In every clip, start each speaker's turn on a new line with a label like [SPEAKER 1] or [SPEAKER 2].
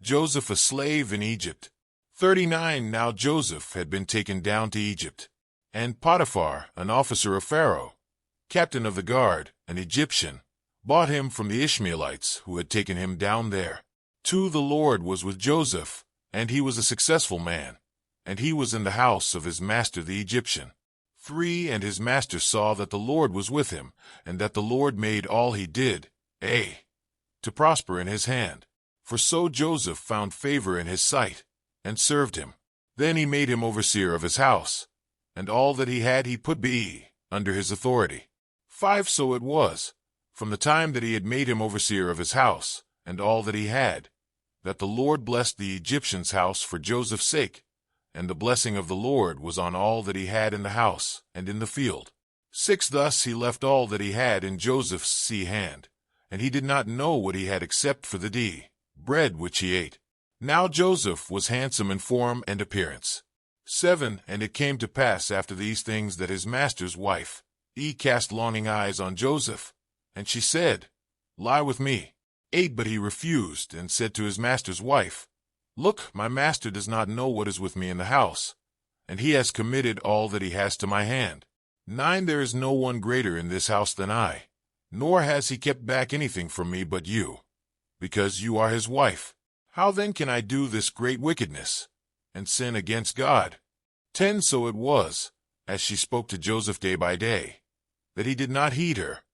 [SPEAKER 1] Joseph a slave in Egypt. 39 Now Joseph had been taken down to Egypt, and Potiphar, an officer of Pharaoh, captain of the guard, an Egyptian, bought him from the Ishmaelites who had taken him down there. 2 The Lord was with Joseph, and he was a successful man, and he was in the house of his master the Egyptian. 3 And his master saw that the Lord was with him, and that the Lord made all he did, to prosper in his hand. For so Joseph found favor in his sight, and served him. Then he made him overseer of his house, and all that he had he put under his authority. 5 So it was, from the time that he had made him overseer of his house, and all that he had, that the Lord blessed the Egyptian's house for Joseph's sake, and the blessing of the Lord was on all that he had in the house and in the field. 6 Thus he left all that he had in Joseph's hand, and he did not know what he had except for the bread which he ate. Now Joseph was handsome in form and appearance. 7 And it came to pass after these things that his master's wife, cast longing eyes on Joseph, and she said, Lie with me. 8 But he refused, and said to his master's wife, Look, my master does not know what is with me in the house, and he has committed all that he has to my hand. 9 There is no one greater in this house than I, nor has he kept back anything from me but you, because you are his wife. How then can I do this great wickedness, and sin against God? 10 So it was, as she spoke to Joseph day by day, that he did not heed her,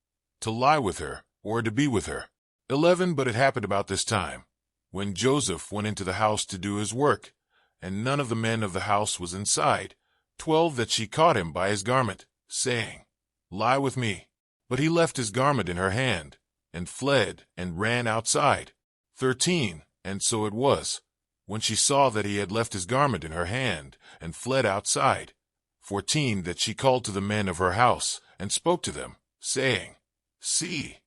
[SPEAKER 1] to lie with her, or to be with her. 11 But it happened about this time, when Joseph went into the house to do his work, and none of the men of the house was inside. 12 That she caught him by his garment, saying, Lie with me. But he left his garment in her hand, and fled, and ran outside. 13 And so it was, when she saw that he had left his garment in her hand, and fled outside. 14 That she called to the men of her house, and spoke to them, saying, See,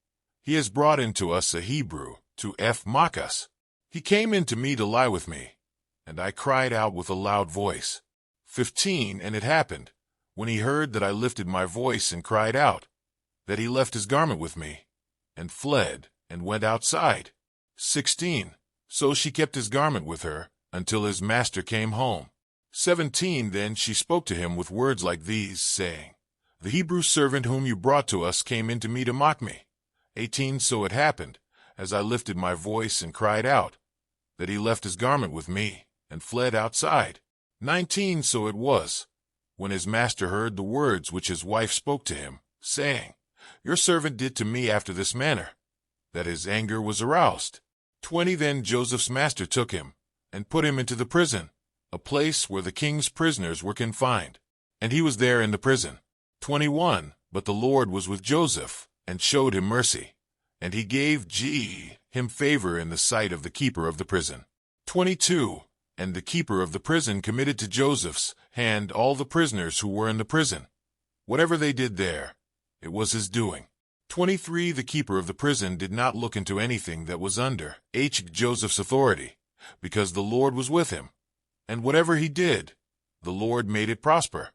[SPEAKER 1] he has brought into us a Hebrew, to mock us. He came in to me to lie with me, and I cried out with a loud voice. 15 And it happened, when he heard that I lifted my voice and cried out, that he left his garment with me, and fled, and went outside. 16 So she kept his garment with her, until his master came home. 17 Then she spoke to him with words like these, saying, The Hebrew servant whom you brought to us came in to me to mock me. 18 So it happened, as I lifted my voice and cried out, that he left his garment with me, and fled outside. 19 So it was, when his master heard the words which his wife spoke to him, saying, Your servant did to me after this manner, that his anger was aroused. 20 Then Joseph's master took him, and put him into the prison, a place where the king's prisoners were confined, and he was there in the prison. 21 But the Lord was with Joseph, and showed him mercy, and he gave him favor in the sight of the keeper of the prison. 22 And the keeper of the prison committed to Joseph's hand all the prisoners who were in the prison. Whatever they did there, it was his doing. 23 The keeper of the prison did not look into anything that was under Joseph's authority, because the Lord was with him, and whatever he did, the Lord made it prosper.